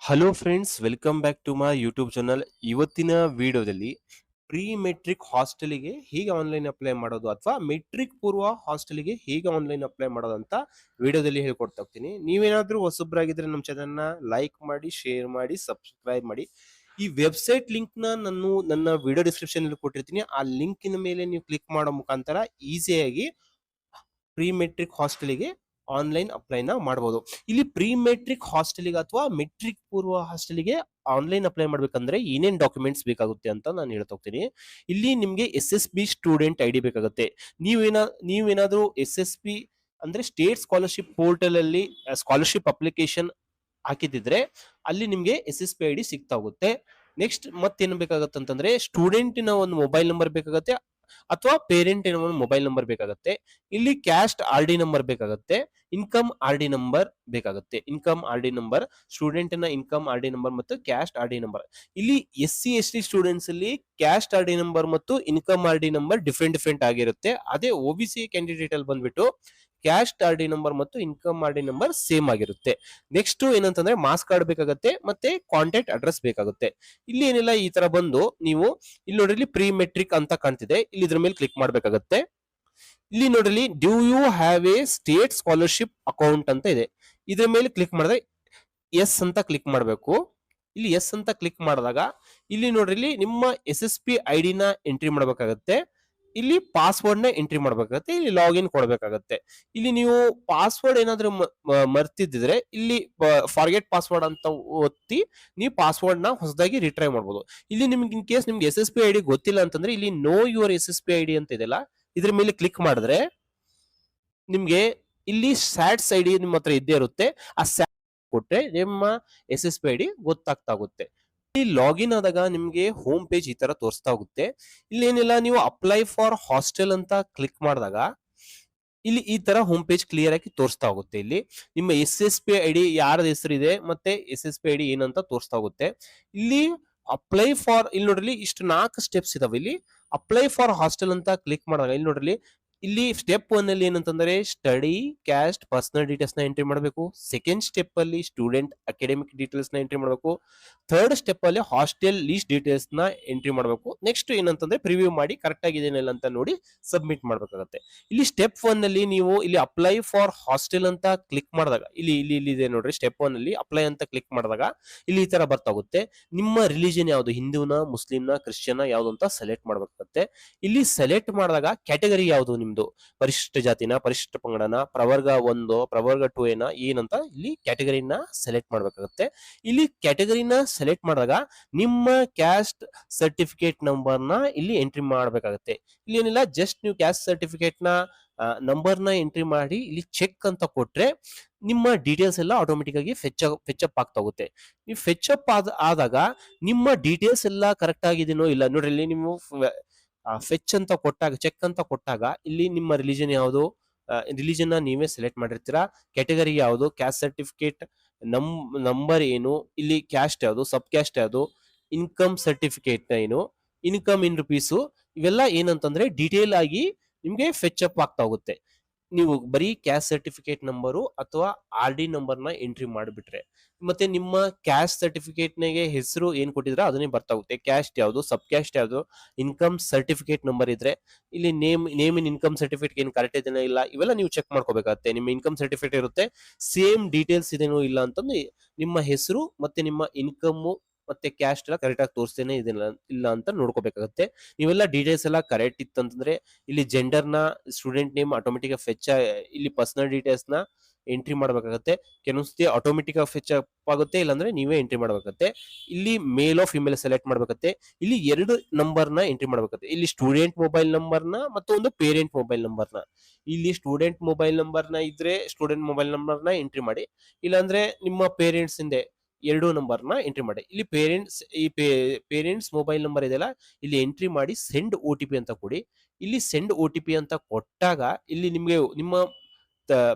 Hello friends, welcome back to my YouTube channel. ಇವತ್ತಿನ ವಿಡಿಯೋದಲ್ಲಿ pre metric ಹಾಸ್ಟೆಲಿಗೆ ಹೇಗೆ online apply ಮಾಡೋದು ಅಥವಾ ಮೆಟ್ರಿಕ್ ಪೂರ್ವ ಹಾಸ್ಟೆಲಿಗೆ ಹೇಗೆ ಆನ್ಲೈನ್ ಅಪ್ಲೈ ಮಾಡೋದು ಅಂತ ವಿಡಿಯೋದಲ್ಲಿ ಹೇಳ್ಕೊಡ್ತಾ ಹೋಗ್ತೀನಿ. ನೀವೇನಾದ್ರೂ ಹೊಸಬ್ರಾಗಿದ್ರೆ ನಮ್ಮ ಚಾನಲ್ನ ಲೈಕ್ ಮಾಡಿ, ಶೇರ್ ಮಾಡಿ, ಸಬ್ಸ್ಕ್ರೈಬ್ ಮಾಡಿ. ಈ ವೆಬ್ಸೈಟ್ ಲಿಂಕ್ನ ನಾನು ನನ್ನ ವಿಡಿಯೋ ಡಿಸ್ಕ್ರಿಪ್ಷನ್ ಅಲ್ಲಿ ಕೊಟ್ಟಿರ್ತೀನಿ. ಆ ಲಿಂಕಿನ ಮೇಲೆ ನೀವು ಕ್ಲಿಕ್ ಮಾಡೋ ಮುಖಾಂತರ ಈಸಿಯಾಗಿ ಪ್ರೀ ಮೆಟ್ರಿಕ್ ಹಾಸ್ಟೆಲಿಗೆ ಆನ್ಲೈನ್ ಅಪ್ಲೈನ ಮಾಡಬಹುದು. ಇಲ್ಲಿ ಪ್ರೀ ಮೆಟ್ರಿಕ್ ಹಾಸ್ಟೆಲಿಗೆ ಅಥವಾ ಮೆಟ್ರಿಕ್ ಪೂರ್ವ ಹಾಸ್ಟೆಲಿಗೆ ಆನ್ಲೈನ್ ಅಪ್ಲೈ ಮಾಡ್ಬೇಕಂದ್ರೆ ಏನೇನ್ ಡಾಕ್ಯುಮೆಂಟ್ಸ್ ಬೇಕಾಗುತ್ತೆ ಅಂತ ನಾನು ಹೇಳ್ತಾ ಹೋಗ್ತೀನಿ. ಇಲ್ಲಿ ನಿಮ್ಗೆ SSB ಸ್ಟೂಡೆಂಟ್ ID ಬೇಕಾಗುತ್ತೆ. ನೀವೇನಾದ್ರೂ SSB ಅಂದ್ರೆ ಸ್ಟೇಟ್ ಸ್ಕಾಲರ್ಶಿಪ್ ಪೋರ್ಟಲ್ ಅಲ್ಲಿ ಸ್ಕಾಲರ್ಶಿಪ್ ಅಪ್ಲಿಕೇಶನ್ ಹಾಕಿದ್ರೆ ಅಲ್ಲಿ ನಿಮ್ಗೆ SSB ID ಸಿಗ್ತಾ ಹೋಗುತ್ತೆ. ನೆಕ್ಸ್ಟ್ ಮತ್ತೇನು ಬೇಕಾಗುತ್ತೆ ಅಂತಂದ್ರೆ ಸ್ಟೂಡೆಂಟಿನ ಒಂದು ಮೊಬೈಲ್ ನಂಬರ್ ಬೇಕಾಗುತ್ತೆ ಅಥವಾ ಪೇರೆಂಟ್ ಏನೋ ಒಂದು ಮೊಬೈಲ್ ನಂಬರ್ ಬೇಕಾಗುತ್ತೆ. ಇಲ್ಲಿ ಕ್ಯಾಸ್ಟ್ RD ನಂಬರ್ ಬೇಕಾಗುತ್ತೆ, ಇನ್ಕಮ್ RD ನಂಬರ್ ಬೇಕಾಗುತ್ತೆ. ಇನ್ಕಮ್ RD ನಂಬರ್, ಸ್ಟೂಡೆಂಟ್ನ ಇನ್ಕಮ್ RD ನಂಬರ್ ಮತ್ತು ಕ್ಯಾಸ್ಟ್ RD ನಂಬರ್. ಇಲ್ಲಿ SC ST ಸ್ಟೂಡೆಂಟ್ಸ್ ಅಲ್ಲಿ ಕ್ಯಾಸ್ಟ್ RD ನಂಬರ್ ಮತ್ತು ಇನ್ಕಮ್ RD ನಂಬರ್ ಡಿಫ್ರೆಂಟ್ ಆಗಿರುತ್ತೆ. ಅದೇ OBC ಕ್ಯಾಂಡಿಡೇಟ್ ಅಲ್ಲಿ ಬಂದ್ಬಿಟ್ಟು ಕ್ಯಾಸ್ಟ್ RD ನಂಬರ್ ಮತ್ತು ಇನ್ಕಮ್ RD ನಂಬರ್ ಸೇಮ್ ಆಗಿರುತ್ತೆ. ನೆಕ್ಸ್ಟ್ ಏನಂತಂದ್ರೆ ಮಾಸ್ ಕಾರ್ಡ್ ಬೇಕಾಗುತ್ತೆ ಮತ್ತೆ ಕಾಂಟ್ಯಾಕ್ಟ್ ಅಡ್ರೆಸ್ ಬೇಕಾಗುತ್ತೆ. ಇಲ್ಲಿ ಏನಿಲ್ಲ, ಈ ತರ ಬಂದು ನೀವು ಇಲ್ಲಿ ನೋಡ್ರಿ ಪ್ರೀ ಮೆಟ್ರಿಕ್ ಅಂತ ಕಾಣ್ತಿದೆ, ಇಲ್ಲಿ ಇದ್ರ ಮೇಲೆ ಕ್ಲಿಕ್ ಮಾಡ್ಬೇಕಾಗತ್ತೆ. ಇಲ್ಲಿ ನೋಡ್ರಿ do you have a state scholarship account ಅಂತ ಇದೆ. ಇದ್ರ ಮೇಲೆ ಕ್ಲಿಕ್ ಮಾಡಿದ್ರೆ ಎಸ್ ಅಂತ ಕ್ಲಿಕ್ ಮಾಡಬೇಕು. ಇಲ್ಲಿ ಎಸ್ ಅಂತ ಕ್ಲಿಕ್ ಮಾಡಿದಾಗ ಇಲ್ಲಿ ನೋಡ್ರಿ ನಿಮ್ಮ SSB ID ನ ಎಂಟ್ರಿ ಮಾಡಬೇಕಾಗತ್ತೆ. ಇಲ್ಲಿ ಪಾಸ್ವರ್ಡ್ ನ ಎಂಟ್ರಿ ಮಾಡ್ಬೇಕಾಗತ್ತೆ. ಇಲ್ಲಿ ಲಾಗಿನ್ ಕೊಡ್ಬೇಕಾಗತ್ತೆ. ಇಲ್ಲಿ ನೀವು ಪಾಸ್ವರ್ಡ್ ಏನಾದ್ರೂ ಮರ್ತಿದ್ರೆ ಇಲ್ಲಿ ಫಾರ್ಗೆಟ್ ಪಾಸ್ವರ್ಡ್ ಅಂತ ಒತ್ತಿ ನೀವು ಪಾಸ್ವರ್ಡ್ ನ ಹೊಸದಾಗಿ ರಿಟ್ರೈ ಮಾಡಬಹುದು. ಇಲ್ಲಿ ನಿಮ್ಗೆ ಇನ್ ಕೇಸ್ ನಿಮ್ಗೆ SSB ID ಗೊತ್ತಿಲ್ಲ ಅಂತಂದ್ರೆ ಇಲ್ಲಿ ನೋ ಯುವರ್ SSB ID ಅಂತ ಇದೆಲ್ಲ, ಇದ್ರ ಮೇಲೆ ಕ್ಲಿಕ್ ಮಾಡಿದ್ರೆ ನಿಮ್ಗೆ ಇಲ್ಲಿ ಸ್ಯಾಟ್ಸ್ ID ನಿಮ್ಮ ಹತ್ರ ಇದ್ದೇ ಇರುತ್ತೆ. ಆ ಸ್ಯಾಟ್ ಕೊಟ್ರೆ ನಿಮ್ಮ SSB ID ಗೊತ್ತಾಗ್ತಾ ಹೋಗುತ್ತೆ. ಇಲ್ಲಿ ಲಾಗಿನ್ ಆದಾಗ ನಿಮ್ಗೆ ಹೋಮ್ ಪೇಜ್ ಈ ತರ ತೋರಿಸ್ತಾ ಹೋಗುತ್ತೆ. ಇಲ್ಲಿ ಏನಿಲ್ಲ, ನೀವು ಅಪ್ಲೈ ಫಾರ್ ಹಾಸ್ಟೆಲ್ ಅಂತ ಕ್ಲಿಕ್ ಮಾಡಿದಾಗ ಇಲ್ಲಿ ಈ ತರ ಹೋಮ್ ಪೇಜ್ ಕ್ಲಿಯರ್ ಆಗಿ ತೋರಿಸ್ತಾ ಹೋಗುತ್ತೆ. ಇಲ್ಲಿ ನಿಮ್ಮ SSB ID ಯಾರದ ಹೆಸರಿದೆ ಮತ್ತೆ SSB ID ಏನಂತ ತೋರಿಸ್ತಾ ಹೋಗುತ್ತೆ. ಇಲ್ಲಿ ಅಪ್ಲೈ ಫಾರ್, ಇಲ್ಲಿ ನೋಡ್ರಿ ಇಷ್ಟು 4 ಸ್ಟೆಪ್ಸ್ ಇದಾವೆ. ಇಲ್ಲಿ ಅಪ್ಲೈ ಫಾರ್ ಹಾಸ್ಟೆಲ್ ಅಂತ ಕ್ಲಿಕ್ ಮಾಡಿದಾಗ ಇಲ್ಲಿ ನೋಡ್ರಿ ಇಲ್ಲಿ ಸ್ಟೆಪ್ 1 ಅಲ್ಲಿ ಏನಂತಂದ್ರೆ ಸ್ಟಡಿ ಕ್ಯಾಸ್ಟ್ ಪರ್ಸನಲ್ ಡೀಟೇಲ್ಸ್ ನ ಎಂಟ್ರಿ ಮಾಡಬೇಕು. ಸೆಕೆಂಡ್ ಸ್ಟೆಪ್ ಅಲ್ಲಿ ಸ್ಟೂಡೆಂಟ್ ಅಕಾಡೆಮಿಕ್ ಡೀಟೇಲ್ಸ್ ನ ಎಂಟ್ರಿ ಮಾಡಬೇಕು. ಥರ್ಡ್ ಸ್ಟೆಪ್ ಅಲ್ಲಿ ಹಾಸ್ಟೆಲ್ ಲೀಸ್ಟ್ ಡೀಟೇಲ್ಸ್ ನ ಎಂಟ್ರಿ ಮಾಡಬೇಕು. ನೆಕ್ಸ್ಟ್ ಏನಂತಂದ್ರೆ ಪ್ರಿವ್ಯೂ ಮಾಡಿ ಕರೆಕ್ಟ್ ಆಗಿದೆಯಲ್ಲ ಅಂತ ನೋಡಿ ಸಬ್ಮಿಟ್ ಮಾಡಬೇಕಾಗುತ್ತೆ. ಇಲ್ಲಿ ಸ್ಟೆಪ್ 1 ಅಲ್ಲಿ ನೀವು ಇಲ್ಲಿ ಅಪ್ಲೈ ಫಾರ್ ಹಾಸ್ಟೆಲ್ ಅಂತ ಕ್ಲಿಕ್ ಮಾಡಿದಾಗ ಇಲ್ಲಿ ಇದೆ ನೋಡ್ರಿ, ಸ್ಟೆಪ್ 1 ಅಲ್ಲಿ ಅಪ್ಲೈ ಅಂತ ಕ್ಲಿಕ್ ಮಾಡಿದಾಗ ಇಲ್ಲಿ ಈ ತರ ಬರ್ತಾಗುತ್ತೆ. ನಿಮ್ಮ ರಿಲಿಜನ್ ಯಾವುದು, ಹಿಂದೂನ, ಮುಸ್ಲಿಂನ, ಕ್ರಿಶ್ಚಿಯನ್ ಯಾವುದು ಅಂತ ಸೆಲೆಕ್ಟ್ ಮಾಡಬೇಕಾಗುತ್ತೆ. ಇಲ್ಲಿ ಸೆಲೆಕ್ಟ್ ಮಾಡಿದಾಗ ಕ್ಯಾಟಗರಿ ಯಾವುದು ನಿಮ್ದು, ಪರಿಶಿಷ್ಟ ಜಾತಿನ, ಪರಿಶಿಷ್ಟ ಪಂಗಡನ, ಪ್ರವರ್ಗ 1, ಪ್ರವರ್ಗ 2 ಏನಂತ ಇಲ್ಲಿ ಕ್ಯಾಟಗರಿನ ಸೆಲೆಕ್ಟ್ ಮಾಡಬೇಕಾಗುತ್ತೆ. ಇಲ್ಲಿ ಕ್ಯಾಟಗರಿನ ಸೆಲೆಕ್ಟ್ ಮಾಡಿದಾಗ ನಿಮ್ಮ ಕ್ಯಾಸ್ಟ್ ಸರ್ಟಿಫಿಕೇಟ್ ನಂಬರ್ ನ ಇಲ್ಲಿ ಎಂಟ್ರಿ ಮಾಡಬೇಕಾಗುತ್ತೆ. ಇಲ್ಲಿ ಏನಿಲ್ಲ, ಜಸ್ಟ್ ನೀವು ಕ್ಯಾಸ್ಟ್ ಸರ್ಟಿಫಿಕೇಟ್ ನ ನಂಬರ್ ನ ಎಂಟ್ರಿ ಮಾಡಿ ಇಲ್ಲಿ ಚೆಕ್ ಅಂತ ಕೊಟ್ರೆ ನಿಮ್ಮ ಡೀಟೇಲ್ಸ್ ಎಲ್ಲ ಆಟೋಮೆಟಿಕ್ ಆಗಿ ಫೆಚ್ ಅಪ್ ಆಗ್ತಾ ಹೋಗುತ್ತೆ. ನೀವು ಫೆಚ್ ಅಪ್ ಆದಾಗ ನಿಮ್ಮ ಡೀಟೇಲ್ಸ್ ಎಲ್ಲ ಕರೆಕ್ಟ್ ಆಗಿದೆನೋ ಇಲ್ಲ ನೋಡ್ರಿ, ಇಲ್ಲಿ ನೀವು ಫೆಚ್ ಅಂತ ಕೊಟ್ಟಾಗ, ಚೆಕ್ ಅಂತ ಕೊಟ್ಟಾಗ ಇಲ್ಲಿ ನಿಮ್ಮ ರಿಲಿಜನ್ ಯಾವುದು, ರಿಲಿಜನ್ ನೀವೇ ಸೆಲೆಕ್ಟ್ ಮಾಡಿರ್ತೀರಾ. ಕ್ಯಾಟಗರಿ ಯಾವುದು, ಕ್ಯಾಸ್ಟ್ ಸರ್ಟಿಫಿಕೇಟ್ ನಂಬರ್ ಏನು, ಇಲ್ಲಿ ಕ್ಯಾಸ್ಟ್ ಯಾವುದು, ಸಬ್ ಕ್ಯಾಸ್ಟ್ ಯಾವುದು, ಇನ್ಕಮ್ ಸರ್ಟಿಫಿಕೇಟ್ ಏನು, ಇನ್ಕಮ್ ಇನ್ ರುಪೀಸು, ಇವೆಲ್ಲ ಏನಂತಂದ್ರೆ ಡೀಟೇಲ್ ಆಗಿ ನಿಮ್ಗೆ ಫೆಚ್ ಅಪ್ ಆಗ್ತಾ ಹೋಗುತ್ತೆ. ನೀವು ಬರೀ ಕ್ಯಾಸ್ಟ್ ಸರ್ಟಿಫಿಕೇಟ್ ನಂಬರು ಅಥವಾ RD ನಂಬರ್ ನ ಎಂಟ್ರಿ ಮಾಡಿಬಿಟ್ರೆ ಮತ್ತೆ ನಿಮ್ಮ ಕ್ಯಾಸ್ಟ್ ಸರ್ಟಿಫಿಕೇಟ್ ನಾಗೆ ಹೆಸರು ಏನ್ ಕೊಟ್ಟಿದ್ರೆ ಅದನ್ನೇ ಬರ್ತಾ ಹೋಗುತ್ತೆ. ಕ್ಯಾಸ್ಟ್ ಯಾವುದು, ಸಬ್ ಕ್ಯಾಸ್ಟ್ ಯಾವುದು, ಇನ್ಕಮ್ ಸರ್ಟಿಫಿಕೇಟ್ ನಂಬರ್ ಇದ್ರೆ ಇಲ್ಲಿ ನೇಮ್ ಇನ್ ಇನ್ಕಮ್ ಸರ್ಟಿಫಿಕೇಟ್ ಏನ್ ಕರೆಕ್ಟ್ ಇದೆನೋ ಇಲ್ಲ ಇವೆಲ್ಲ ನೀವು ಚೆಕ್ ಮಾಡ್ಕೋಬೇಕಾಗುತ್ತೆ. ನಿಮ್ಮ ಇನ್ಕಮ್ ಸರ್ಟಿಫಿಕೇಟ್ ಇರುತ್ತೆ, ಸೇಮ್ ಡೀಟೇಲ್ಸ್ ಇದೇನೋ ಇಲ್ಲ ಅಂತಂದ್ರೆ ನಿಮ್ಮ ಹೆಸರು ಮತ್ತೆ ನಿಮ್ಮ ಇನ್ಕಮ್ ಮತ್ತೆ ಕ್ಯಾಸ್ಟ್ ಎಲ್ಲ ಕರೆಕ್ಟ್ ಆಗಿ ತೋರಿಸ್ತೇನೆ ಇಲ್ಲ ಅಂತ ನೋಡ್ಕೋಬೇಕಾಗುತ್ತೆ. ನೀವೆಲ್ಲ ಡೀಟೇಲ್ಸ್ ಎಲ್ಲ ಕರೆಕ್ಟ್ ಇತ್ತಂತಂದ್ರೆ ಇಲ್ಲಿ ಜೆಂಡರ್ ನ, ಸ್ಟೂಡೆಂಟ್ ನೇಮ್ ಆಟೋಮೆಟಿಕ್ ಫೆಚ್, ಇಲ್ಲಿ ಪರ್ಸನಲ್ ಡೀಟೇಲ್ಸ್ ನ ಎಂಟ್ರಿ ಮಾಡಬೇಕಾಗುತ್ತೆ. ಕೆಲವೊಂದ್ಸತಿ ಆಟೋಮೆಟಿಕ್ ಫೆಚ್ ಅಪ್ ಆಗುತ್ತೆ, ಇಲ್ಲಾಂದ್ರೆ ನೀವೇ ಎಂಟ್ರಿ ಮಾಡಬೇಕಾಗುತ್ತೆ. ಇಲ್ಲಿ ಮೇಲ್ ಆಫ್ ಫಿಮೇಲ್ ಸೆಲೆಕ್ಟ್ ಮಾಡಬೇಕಾಗುತ್ತೆ. ಇಲ್ಲಿ 2 ನಂಬರ್ ನ ಎಂಟ್ರಿ ಮಾಡಬೇಕಾಗುತ್ತೆ. ಇಲ್ಲಿ ಸ್ಟೂಡೆಂಟ್ ಮೊಬೈಲ್ ನಂಬರ್ ನ ಮತ್ತು ಒಂದು ಪೇರೆಂಟ್ ಮೊಬೈಲ್ ನಂಬರ್ ನ. ಇಲ್ಲಿ ಸ್ಟೂಡೆಂಟ್ ಮೊಬೈಲ್ ನಂಬರ್ ನ ಇದ್ರೆ ಸ್ಟೂಡೆಂಟ್ ಮೊಬೈಲ್ ನಂಬರ್ ನ ಎಂಟ್ರಿ ಮಾಡಿ, ಇಲ್ಲಾಂದ್ರೆ ನಿಮ್ಮ ಪೇರೆಂಟ್ಸ್ ಇಂದೆ 2 ನಂಬರ್ ನ ಎಂಟ್ರಿ ಮಾಡಿ. ಇಲ್ಲಿ ಪೇರೆಂಟ್ಸ್ ಮೊಬೈಲ್ ನಂಬರ್ ಇದೆಯಲ್ಲ ಇಲ್ಲಿ ಎಂಟ್ರಿ ಮಾಡಿ ಸೆಂಡ್ OTP ಅಂತ ಕೊಡಿ. ಇಲ್ಲಿ ಸೆಂಡ್ OTP ಅಂತ ಕೊಟ್ಟಾಗ ಇಲ್ಲಿ ನಿಮ್ಗೆ ನಿಮ್ಮ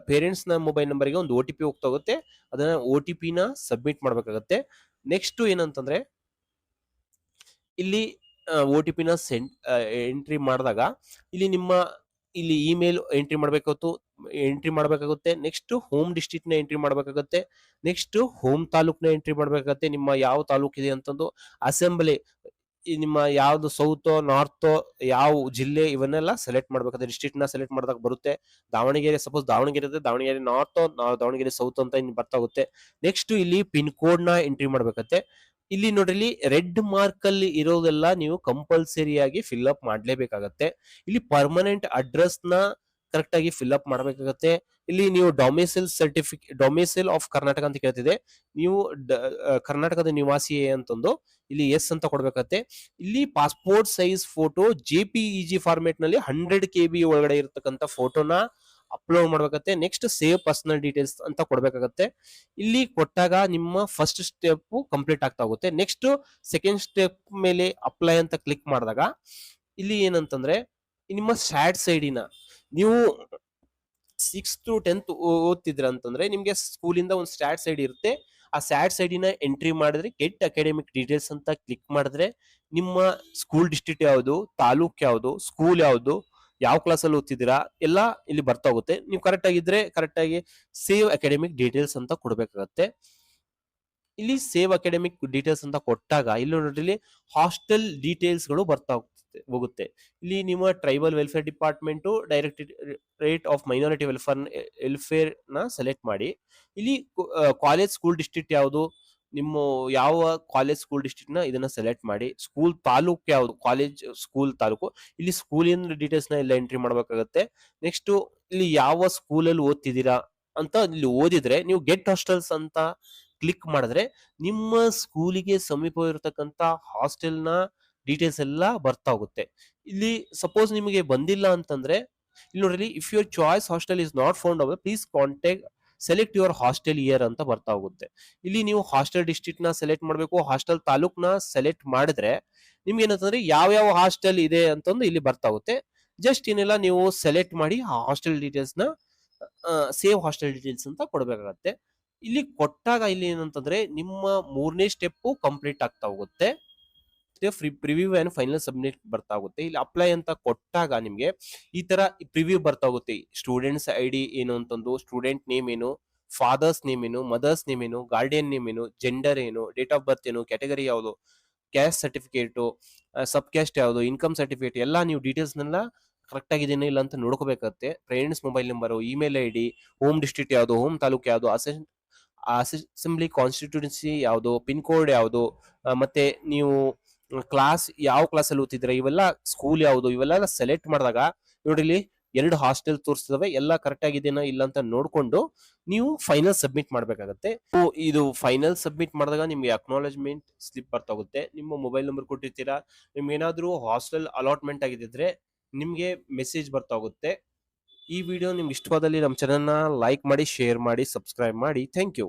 ಪೇರೆಂಟ್ಸ್ ನ ಮೊಬೈಲ್ ನಂಬರ್ಗೆ ಒಂದು OTP ಹೋಗ್ತಾ ಹೋಗುತ್ತೆ. ಅದನ್ನ OTP ನ ಸಬ್ಮಿಟ್ ಮಾಡ್ಬೇಕಾಗತ್ತೆ. ನೆಕ್ಸ್ಟ್ ಏನಂತಂದ್ರೆ ಇಲ್ಲಿ OTP ನ ಎಂಟ್ರಿ ಮಾಡಿದಾಗ ಇಲ್ಲಿ ನಿಮ್ಮ ಇಲ್ಲಿ ಇಮೇಲ್ ಎಂಟ್ರಿ ಮಾಡಬೇಕಾಗುತ್ತೆ. ನೆಕ್ಸ್ಟ್ ಹೋಮ್ ಡಿಸ್ಟ್ರಿಕ್ಟ್‌ನ ಎಂಟ್ರಿ ಮಾಡಬೇಕಾಗುತ್ತೆ. ನೆಕ್ಸ್ಟ್ ಹೋಮ್ ತಾಲೂಕ್‌ನ ಎಂಟ್ರಿ ಮಾಡಬೇಕಾಗುತ್ತೆ. ನಿಮ್ಮ ಯಾವ ತಾಲೂಕ್ ಇದೆ ಅಂತಂದು ಅಸೆಂಬ್ಲಿ ನಿಮ್ಮ ಯಾವ್ದು ಸೌತೋ, ನಾರ್ತೋ ಯಾವ ಜಿಲ್ಲೆ ಇವನ್ನೆಲ್ಲ ಸೆಲೆಕ್ಟ್ ಮಾಡ್ಬೇಕಾಗುತ್ತೆ. ಡಿಸ್ಟ್ರಿಕ್ಟ್‌ನ ಸೆಲೆಕ್ಟ್ ಮಾಡಿದಾಗ ಬರುತ್ತೆ. ಸಪೋಸ್ ದಾವಣಗೆರೆ ಇದ್ರೆ ದಾವಣಗೆರೆ ನಾರ್ತೋ, ದಾವಣಗೆರೆ ಸೌತ್ ಅಂತ ಇಲ್ಲಿ ಬರ್ತಾ ಹೋಗುತ್ತೆ. ನೆಕ್ಸ್ಟ್ ಇಲ್ಲಿ ಪಿನ್ ಕೋಡ್‌ನ ಎಂಟ್ರಿ ಮಾಡ್ಬೇಕಾಗುತ್ತೆ. ಇಲ್ಲಿ ನೋಡ್ರಿ ಇಲ್ಲಿ ರೆಡ್ ಮಾರ್ಕ್ ಅಲ್ಲಿ ಇರೋದೆಲ್ಲ ನೀವು ಕಂಪಲ್ಸರಿ ಆಗಿ ಫಿಲ್ ಅಪ್ ಮಾಡ್ಲೇಬೇಕಾಗತ್ತೆ. ಇಲ್ಲಿ ಪರ್ಮನೆಂಟ್ ಅಡ್ರೆಸ್‌ನ ಕರೆಕ್ಟ್ ಆಗಿ ಫಿಲ್ ಅಪ್ ಮಾಡಬೇಕಾಗತ್ತೆ. ಇಲ್ಲಿ ನೀವು ಡೊಮಿಸೈಲ್ ಆಫ್ ಕರ್ನಾಟಕ ಅಂತ ಕೇಳ್ತಿದೆ. ನೀವು ಕರ್ನಾಟಕದ ನಿವಾಸಿಯೇ ಅಂತಂದು ಇಲ್ಲಿ ಎಸ್ ಅಂತ ಕೊಡ್ಬೇಕಾಗತ್ತೆ. ಇಲ್ಲಿ passport size photo JPEG format ನಲ್ಲಿ 100 KB ಒಳಗಡೆ ಇರತಕ್ಕಂತ ಫೋಟೋನ ಅಪ್ಲೋಡ್ ಮಾಡ್ಬೇಕಾಗತ್ತೆ. ನೆಕ್ಸ್ಟ್ ಸೇವ್ ಪರ್ಸನಲ್ ಡೀಟೇಲ್ಸ್ ಅಂತ ಕೊಡ್ಬೇಕಾಗತ್ತೆ. ಇಲ್ಲಿ ಕೊಟ್ಟಾಗ ನಿಮ್ಮ ಫಸ್ಟ್ ಸ್ಟೆಪ್ ಕಂಪ್ಲೀಟ್ ಆಗ್ತಾ ಹೋಗುತ್ತೆ. ನೆಕ್ಸ್ಟ್ ಸೆಕೆಂಡ್ ಸ್ಟೆಪ್ ಮೇಲೆ ಅಪ್ಲೈ ಅಂತ ಕ್ಲಿಕ್ ಮಾಡಿದಾಗ ಇಲ್ಲಿ ಏನಂತಂದ್ರೆ ನಿಮ್ಮ ಸ್ಯಾಡ್ ಸೈಡಿನ ನೀವು 6th to 10th ಓದ್ತಿದ್ರ ಅಂತಂದ್ರೆ ನಿಮ್ಗೆ ಸ್ಕೂಲಿಂದ ಒಂದು ಸ್ಯಾಡ್ ಸೈಡ್ ಇರುತ್ತೆ. ಆ ಸ್ಯಾಡ್ ಸೈಡಿನ ಎಂಟ್ರಿ ಮಾಡಿದ್ರೆ ಗೆಟ್ ಅಕಾಡೆಮಿಕ್ ಡೀಟೇಲ್ಸ್ ಅಂತ ಕ್ಲಿಕ್ ಮಾಡಿದ್ರೆ ನಿಮ್ಮ ಸ್ಕೂಲ್ ಡಿಸ್ಟ್ರಿಕ್ಟ್ ಯಾವುದು, ತಾಲೂಕ್ ಯಾವುದು, ಸ್ಕೂಲ್ ಯಾವುದು, ಯಾವ ಕ್ಲಾಸಲ್ಲಿ ಓದ್ತಿದ್ದೀರಾ ಎಲ್ಲ ಇಲ್ಲಿ ಬರ್ತಾ ಹೋಗುತ್ತೆ. ನೀವು ಕರೆಕ್ಟ್ ಆಗಿದ್ರೆ ಕರೆಕ್ಟ್ ಆಗಿ ಸೇವ್ ಅಕಾಡೆಮಿಕ್ ಡೀಟೇಲ್ಸ್ ಅಂತ ಕೊಡ್ಬೇಕಾಗತ್ತೆ. ಇಲ್ಲಿ ಸೇವ್ ಅಕಾಡೆಮಿಕ್ ಡೀಟೇಲ್ಸ್ ಅಂತ ಕೊಟ್ಟಾಗ ಇಲ್ಲಿ ನೋಡ್ರಿ ಹಾಸ್ಟೆಲ್ ಡೀಟೇಲ್ಸ್ ಗಳು ಬರ್ತಾ ಹೋಗುತ್ತೆ. ಇಲ್ಲಿ ನಿಮ್ಮ tribal welfare department directorate of minority welfare ನ ಸೆಲೆಕ್ಟ್ ಮಾಡಿ. ಇಲ್ಲಿ ಕಾಲೇಜ್ ಸ್ಕೂಲ್ ಡಿಸ್ಟ್ರಿಕ್ಟ್ ಯಾವುದು, ನಿಮ್ಮ ಯಾವ ಕಾಲೇಜ್ ಸ್ಕೂಲ್ ಡಿಸ್ಟ್ರಿಕ್ಟ್ ನ ಇದನ್ನ ಸೆಲೆಕ್ಟ್ ಮಾಡಿ. ಸ್ಕೂಲ್ ತಾಲೂಕ್ ಯಾವುದು, ಕಾಲೇಜ್ ಸ್ಕೂಲ್ ತಾಲೂಕು, ಇಲ್ಲಿ ಸ್ಕೂಲಿನ ಡೀಟೇಲ್ಸ್ ನ ಎಲ್ಲ ಎಂಟ್ರಿ ಮಾಡ್ಬೇಕಾಗತ್ತೆ. ನೆಕ್ಸ್ಟ್ ಇಲ್ಲಿ ಯಾವ ಸ್ಕೂಲಲ್ಲಿ ಓದ್ತಿದ್ದೀರಾ ಅಂತ ಇಲ್ಲಿ ಓದಿದ್ರೆ ನೀವು ಗೆಟ್ ಹಾಸ್ಟೆಲ್ಸ್ ಅಂತ ಕ್ಲಿಕ್ ಮಾಡಿದ್ರೆ ನಿಮ್ಮ ಸ್ಕೂಲಿಗೆ ಸಮೀಪವಿರತಕ್ಕಂತ ಹಾಸ್ಟೆಲ್ನ ಡೀಟೇಲ್ಸ್ ಎಲ್ಲ ಬರ್ತಾ ಹೋಗುತ್ತೆ. ಇಲ್ಲಿ ಸಪೋಸ್ ನಿಮಗೆ ಬಂದಿಲ್ಲ ಅಂತಂದ್ರೆ ಇಲ್ಲಿ ನೋಡ್ರಿ if your choice hostel is not found our please contact select your hostel here ಅಂತ ಬರ್ತಾ ಹೋಗುತ್ತೆ. ಇಲ್ಲಿ ನೀವು ಹಾಸ್ಟೆಲ್ ಡಿಸ್ಟ್ರಿಕ್ಟ್ ನ ಸೆಲೆಕ್ಟ್ ಮಾಡಬೇಕು. ಹಾಸ್ಟೆಲ್ ತಾಲೂಕ್ನ ಸೆಲೆಕ್ಟ್ ಮಾಡಿದ್ರೆ ನಿಮ್ಗೆ ಏನಂತಂದ್ರೆ ಯಾವ ಹಾಸ್ಟೆಲ್ ಇದೆ ಅಂತಂದು ಇಲ್ಲಿ ಬರ್ತಾ ಹೋಗುತ್ತೆ. ಜಸ್ಟ್ ಏನೆಲ್ಲ ನೀವು ಸೆಲೆಕ್ಟ್ ಮಾಡಿ ಆ ಹಾಸ್ಟೆಲ್ ಡೀಟೇಲ್ಸ್ ನ ಸೇವ್ ಹಾಸ್ಟೆಲ್ ಡೀಟೇಲ್ಸ್ ಅಂತ ಕೊಡ್ಬೇಕಾಗತ್ತೆ. ಇಲ್ಲಿ ಕೊಟ್ಟಾಗ ಇಲ್ಲಿ ಏನಂತಂದ್ರೆ ನಿಮ್ಮ 3ನೇ ಸ್ಟೆಪ್ ಕಂಪ್ಲೀಟ್ ಆಗ್ತಾ ಹೋಗುತ್ತೆ. ಪ್ರಿವ್ಯೂ ಅಂಡ್ ಫೈನಲ್ ಸಬ್ಮಿಟ್ ಬರ್ತಾ ಹೋಗುತ್ತೆ. ಇಲ್ಲಿ ಅಪ್ಲೈ ಅಂತ ಕೊಟ್ಟಾಗ ನಿಮ್ಗೆ ಈ ತರ ಪ್ರಿವ್ಯೂ ಬರ್ತಾ ಹೋಗುತ್ತೆ. ಸ್ಟೂಡೆಂಟ್ಸ್ ID ಏನು ಅಂತಂದು, ಸ್ಟೂಡೆಂಟ್ ನೇಮ್ ಏನು, ಫಾದರ್ಸ್ ನೇಮ್ ಏನು, ಮದರ್ಸ್ ನೇಮ್ ಏನು, ಗಾರ್ಡಿಯನ್ ನೇಮ್ ಏನು, ಜೆಂಡರ್ ಏನು, ಡೇಟ್ ಆಫ್ ಬರ್ತ್ ಏನು, ಕ್ಯಾಟಗರಿ ಯಾವುದು, ಕ್ಯಾಸ್ಟ್ ಸರ್ಟಿಫಿಕೇಟ್, ಸಬ್ ಕ್ಯಾಸ್ಟ್ ಯಾವುದು, ಇನ್ಕಮ್ ಸರ್ಟಿಫಿಕೇಟ್ ಎಲ್ಲ ನೀವು ಡೀಟೇಲ್ಸ್ ನೆಲ್ಲ ಕರೆಕ್ಟ್ ಆಗಿದೆಯಾ ಇಲ್ಲ ಅಂತ ನೋಡ್ಕೋಬೇಕಾಗುತ್ತೆ. Parents mobile number, email ID, home district ಯಾವುದು, ಹೋಮ್ ತಾಲೂಕ್ ಯಾವುದು, ಅಸೆಂಬ್ಲಿ ಕಾನ್ಸ್ಟಿಟ್ಯೂನ್ಸಿ ಯಾವುದು, ಪಿನ್ ಕೋಡ್ ಯಾವುದು, ಮತ್ತೆ ನೀವು ಕ್ಲಾಸ್ ಯಾವ ಕ್ಲಾಸಲ್ಲಿ ಓದ್ತಿದ್ರೆ, ಇವೆಲ್ಲ ಸ್ಕೂಲ್ ಯಾವುದು, ಇವೆಲ್ಲ ಸೆಲೆಕ್ಟ್ ಮಾಡಿದಾಗ ನೋಡ್ರಿ 2 ಹಾಸ್ಟೆಲ್ ತೋರಿಸ್ತವೆ. ಎಲ್ಲ ಕರೆಕ್ಟ್ ಆಗಿದೆನಾ ಇಲ್ಲ ಅಂತ ನೋಡ್ಕೊಂಡು ನೀವು ಫೈನಲ್ ಸಬ್ಮಿಟ್ ಮಾಡ್ಬೇಕಾಗತ್ತೆ. ಇದು ಫೈನಲ್ ಸಬ್ಮಿಟ್ ಮಾಡಿದಾಗ ನಿಮ್ಗೆ ಅಕ್ನಾಲೆಜ್ಮೆಂಟ್ ಸ್ಲಿಪ್ ಬರ್ತಾ ಹೋಗುತ್ತೆ. ನಿಮ್ಮ ಮೊಬೈಲ್ ನಂಬರ್ ಕೊಟ್ಟಿರ್ತೀರಾ. ನಿಮ್ಗೆ ಏನಾದ್ರೂ ಹಾಸ್ಟೆಲ್ ಅಲಾಟ್ಮೆಂಟ್ ಆಗಿದ್ರೆ ನಿಮ್ಗೆ ಮೆಸೇಜ್ ಬರ್ತಾ ಹೋಗುತ್ತೆ. ಈ ವಿಡಿಯೋ ನಿಮ್ಗೆ ಇಷ್ಟವಾದಲ್ಲಿ ನಮ್ಮ ಚಾನೆಲ್ನ ಲೈಕ್ ಮಾಡಿ, ಶೇರ್ ಮಾಡಿ, ಸಬ್ಸ್ಕ್ರೈಬ್ ಮಾಡಿ. Thank you.